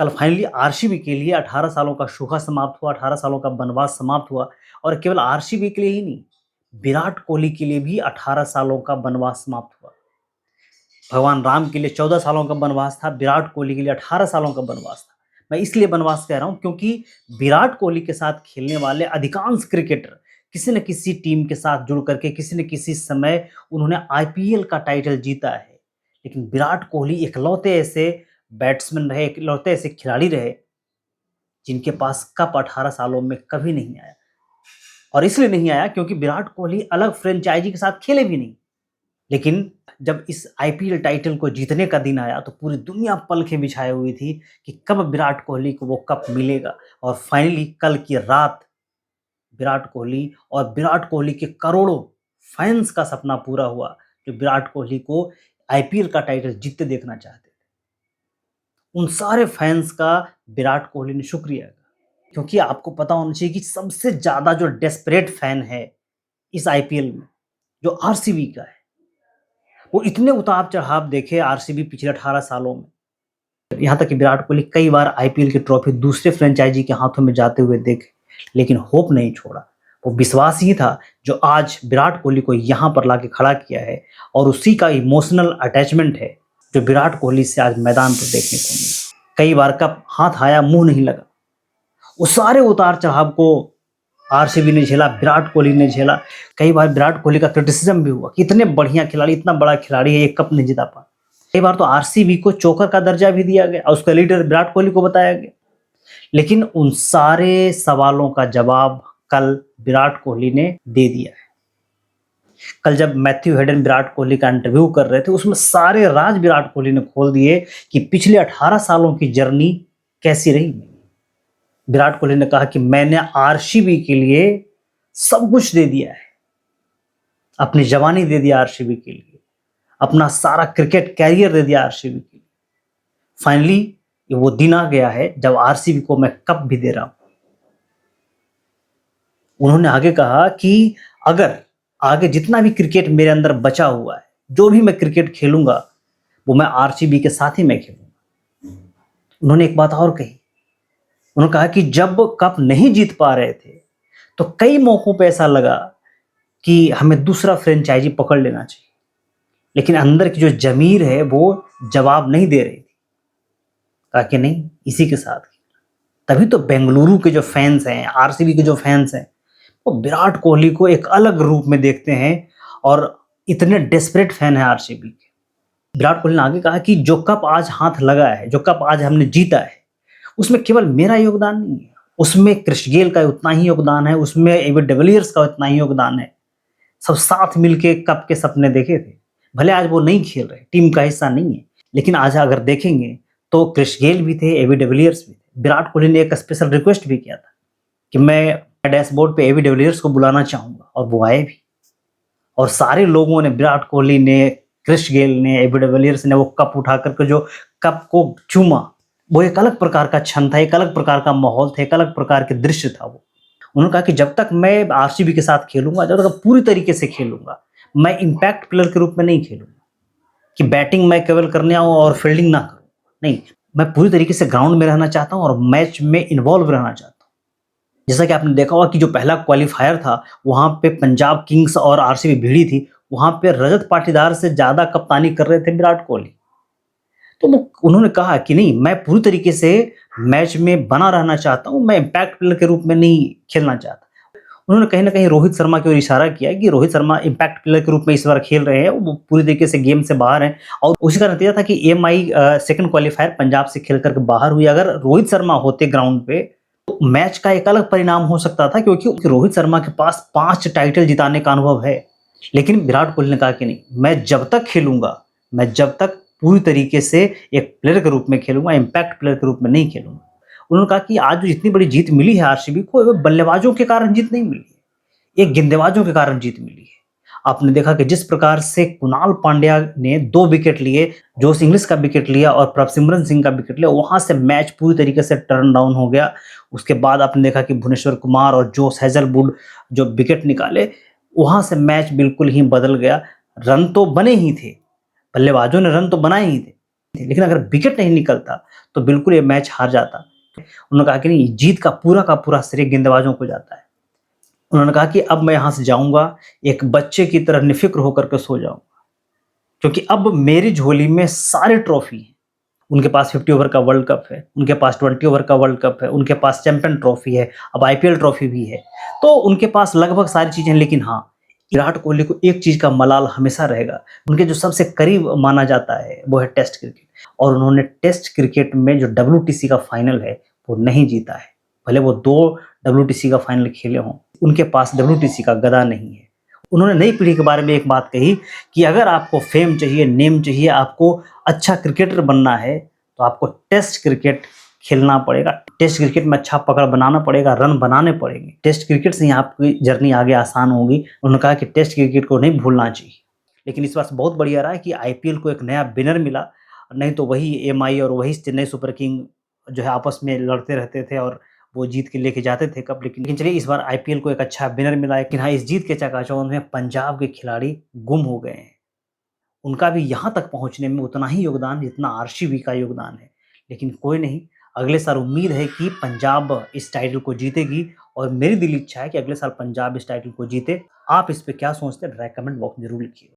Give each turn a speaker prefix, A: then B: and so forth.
A: कल finally RCB के लिए 18 सालों का सूखा समाप्त हुआ, 18 सालों का वनवास समाप्त हुआ और केवल आरसीबी के लिए ही नहीं, विराट कोहली के लिए भी 18 सालों का वनवास समाप्त हुआ। भगवान राम के लिए 14 सालों का वनवास था, विराट कोहली के लिए 18 सालों का वनवास था। मैं इसलिए वनवास कह रहा हूं क्योंकि विराट कोहली के साथ खेलने वाले अधिकांश क्रिकेटर किसी न किसी टीम के साथ जुड़ करके किसी न किसी समय उन्होंने आईपीएल का टाइटल जीता है। लेकिन विराट कोहली इकलौते ऐसे बैट्समैन रहे, इकलौते ऐसे खिलाड़ी रहे जिनके पास कप 18 सालों में कभी नहीं आया। और इसलिए नहीं आया क्योंकि विराट कोहली अलग फ्रेंचाइजी के साथ खेले भी नहीं। लेकिन जब इस आईपीएल टाइटल को जीतने का दिन आया तो पूरी दुनिया पलखें बिछाए हुई थी कि कब विराट कोहली को वो कप मिलेगा। और फाइनली कल की रात विराट कोहली और विराट कोहली के करोड़ों फैंस का सपना पूरा हुआ जो विराट कोहली को आईपीएल का टाइटल जीतते देखना चाहते थे। उन सारे फैंस का विराट कोहली ने शुक्रिया किया, क्योंकि आपको पता होना चाहिए कि सबसे ज्यादा जो डेस्परेट फैन है इस आईपीएल में जो आरसीबी का है, वो इतने उतार चढ़ाव देखे आरसीबी पिछले 18 सालों में। यहाँ तक कि विराट कोहली कई बार आईपीएल की ट्रॉफी दूसरे फ्रेंचाइजी के हाथों में जाते हुए देखे, लेकिन होप नहीं छोड़ा। वो विश्वास ही था जो आज विराट कोहली को यहाँ पर लाके खड़ा किया है, और उसी का इमोशनल अटैचमेंट है जो विराट कोहली से आज मैदान पर देखने को मिला। कई बार कप हाथ आया, मुंह नहीं लगा। वो सारे उतार चढ़ाव को आरसीबी ने झेला, विराट कोहली ने झेला। कई बार विराट कोहली का क्रिटिसिज्म भी हुआ कि इतने बढ़िया खिलाड़ी, इतना बड़ा खिलाड़ी है, एक कप नहीं जीता पा। कई बार तो आरसीबी को चोकर का दर्जा भी दिया गया और उसका लीडर विराट कोहली को बताया गया। लेकिन उन सारे सवालों का जवाब कल विराट कोहली ने दे दिया है। कल जब मैथ्यू हेडन विराट कोहली का इंटरव्यू कर रहे थे, उसमें सारे राज विराट कोहली ने खोल दिए कि पिछले 18 सालों की जर्नी कैसी रही। विराट कोहली ने कहा कि मैंने आरसीबी के लिए सब कुछ दे दिया है, अपनी जवानी दे दिया आरसीबी के लिए, अपना सारा क्रिकेट कैरियर दे दिया आरसीबी के लिए। फाइनली वो दिन आ गया है जब आरसीबी को मैं कप भी दे रहा हूं। उन्होंने आगे कहा कि अगर आगे जितना भी क्रिकेट मेरे अंदर बचा हुआ है, जो भी मैं क्रिकेट खेलूंगा वो मैं आरसीबी के साथ ही मैं खेलूंगा। उन्होंने एक बात और कही, उन्होंने कहा कि जब कप नहीं जीत पा रहे थे तो कई मौकों पे ऐसा लगा कि हमें दूसरा फ्रेंचाइजी पकड़ लेना चाहिए, लेकिन अंदर की जो जमीर है वो जवाब नहीं दे रही थी। कहा कि नहीं, इसी के साथ। तभी तो बेंगलुरु के जो फैंस हैं, आरसीबी के जो फैंस हैं, वो विराट कोहली को एक अलग रूप में देखते हैं और इतने डेस्परेट फैन है आरसीबी के। विराट कोहली ने आगे कहा कि जो कप आज हाथ लगा है, जो कप आज हमने जीता है, उसमें केवल मेरा योगदान नहीं है, उसमें क्रिस गेल का उतना ही योगदान है, उसमें एबी डिविलियर्स का उतना ही योगदान है। सब साथ मिलके कप के सपने देखे थे। भले आज वो नहीं खेल रहे, टीम का हिस्सा नहीं है, लेकिन आज अगर देखेंगे तो क्रिस गेल भी थे, एबी डिविलियर्स भी थे। विराट कोहली ने एक स्पेशल रिक्वेस्ट भी किया था कि मैं डैशबोर्ड पे एबी डिविलियर्स को बुलाना चाहूंगा, और वो आए भी। और सारे लोगों ने, विराट कोहली ने, क्रिस गेल ने, एबी डिविलियर्स ने वो कप उठा करके जो कप को चूमा, वो एक अलग प्रकार का क्षण था, एक अलग प्रकार का माहौल था, एक अलग प्रकार के दृश्य था वो। उन्होंने कहा कि जब तक मैं आरसीबी के साथ खेलूंगा, जब तक पूरी तरीके से खेलूंगा, मैं इंपैक्ट प्लेयर के रूप में नहीं खेलूंगा कि बैटिंग मैं केवल करने आऊं और फील्डिंग ना करूं। नहीं, मैं पूरी तरीके से ग्राउंड में रहना चाहता हूं और मैच में इन्वॉल्व रहना चाहता हूं। जैसा कि आपने देखा होगा कि जो पहला क्वालिफायर था वहां पे पंजाब किंग्स और आरसीबी भिड़ी थी, वहां पे रजत पाटीदार से ज्यादा कप्तानी कर रहे थे विराट कोहली। तो उन्होंने कहा कि नहीं, मैं पूरी तरीके से मैच में बना रहना चाहता हूं, मैं इंपैक्ट प्लेयर के रूप में नहीं खेलना चाहता। उन्होंने कहीं ना कहीं रोहित शर्मा की ओर इशारा किया कि रोहित शर्मा इंपैक्ट प्लेयर के रूप में इस बार खेल रहे हैं, वो पूरी तरीके से गेम से बाहर हैं। और उसी का नतीजा था कि एमआई सेकंड क्वालिफायर पंजाब से खेल करके बाहर हुई। अगर रोहित शर्मा होते ग्राउंड पे तो मैच का एक अलग परिणाम हो सकता था, क्योंकि रोहित शर्मा के पास 5 टाइटल जिताने का अनुभव है। लेकिन विराट कोहली ने कहा कि नहीं, मैं जब तक खेलूंगा, मैं जब तक पूरी तरीके से एक प्लेयर के रूप में खेलूंगा, इंपैक्ट प्लेयर के रूप में नहीं खेलूंगा। उन्होंने कहा कि आज जो जितनी बड़ी जीत मिली है आरसीबी को, वो बल्लेबाजों के कारण जीत नहीं मिली है, एक गेंदबाजों के कारण जीत मिली है। आपने देखा कि जिस प्रकार से कुणाल पांड्या ने 2 विकेट लिए, जोश इंग्लिश का विकेट लिया और प्रभसिमरन सिंह का विकेट लिया, वहां से मैच पूरी तरीके से टर्न डाउन हो गया। उसके बाद आपने देखा कि भुवनेश्वर कुमार और जोश हेजलवुड जो विकेट निकाले, वहां से मैच बिल्कुल ही बदल गया। रन तो बने ही थे, बल्लेबाजों ने रन तो बनाए ही थे, लेकिन अगर विकेट नहीं निकलता तो बिल्कुल ये मैच हार जाता। उन्होंने कहा कि नहीं, जीत का पूरा श्रेय गेंदबाजों को जाता है। उन्होंने कहा कि अब मैं यहाँ से जाऊँगा, एक बच्चे की तरह निफ़िक्र होकर के सो जाऊँगा, क्योंकि अब मेरी झोली में सारे ट्रॉफ़ी हैं। उनके पास 50 ओवर का वर्ल्ड कप है, उनके पास 20 ओवर का वर्ल्ड कप है, उनके पास चैंपियन ट्रॉफ़ी है, अब आईपीएल ट्रॉफ़ी भी है। तो उनके पास लगभग सारी चीज़ें हैं, लेकिन हाँ, विराट कोहली को एक चीज़ का मलाल हमेशा रहेगा। उनके जो सबसे करीब माना जाता है, वो है टेस्ट क्रिकेट, और उन्होंने टेस्ट क्रिकेट में जो डब्ल्यूटीसी का फाइनल है, वो नहीं जीता है। भले वो 2 डब्ल्यूटीसी का फाइनल खेले हों, उनके पास डब्ल्यूटीसी का गदा नहीं है। उन्होंने नई पीढ़ी के बारे में एक बात कही कि अगर आपको फेम चाहिए, नेम चाहिए, आपको अच्छा क्रिकेटर बनना है, तो आपको टेस्ट क्रिकेट खेलना पड़ेगा। टेस्ट क्रिकेट में अच्छा पकड़ बनाना पड़ेगा, रन बनाने पड़ेंगे। टेस्ट क्रिकेट से ही आपकी जर्नी आगे आसान होगी। उन्होंने कहा कि टेस्ट क्रिकेट को नहीं भूलना चाहिए। लेकिन इस बार से बहुत बढ़िया रहा है कि आईपीएल को एक नया विनर मिला, नहीं तो वही एमआई और वही चेन्नई सुपर किंग जो है आपस में लड़ते रहते थे और वो जीत के लेके जाते थे कप। लेकिन चलिए, इस बार आईपीएल को एक अच्छा विनर मिला है। लेकिन हाँ, इस जीत के चकाचौंध में पंजाब के खिलाड़ी गुम हो गए हैं। उनका भी यहाँ तक पहुँचने में उतना ही योगदान जितना आरसीबी का योगदान है। लेकिन कोई नहीं, अगले साल उम्मीद है कि पंजाब इस टाइटल को जीतेगी, और मेरी दिली इच्छा है कि अगले साल पंजाब इस टाइटल को जीते। आप इस पे क्या सोचते हैं? डायरेक्ट कमेंट बॉक्स में ज़रूर लिखिएगा।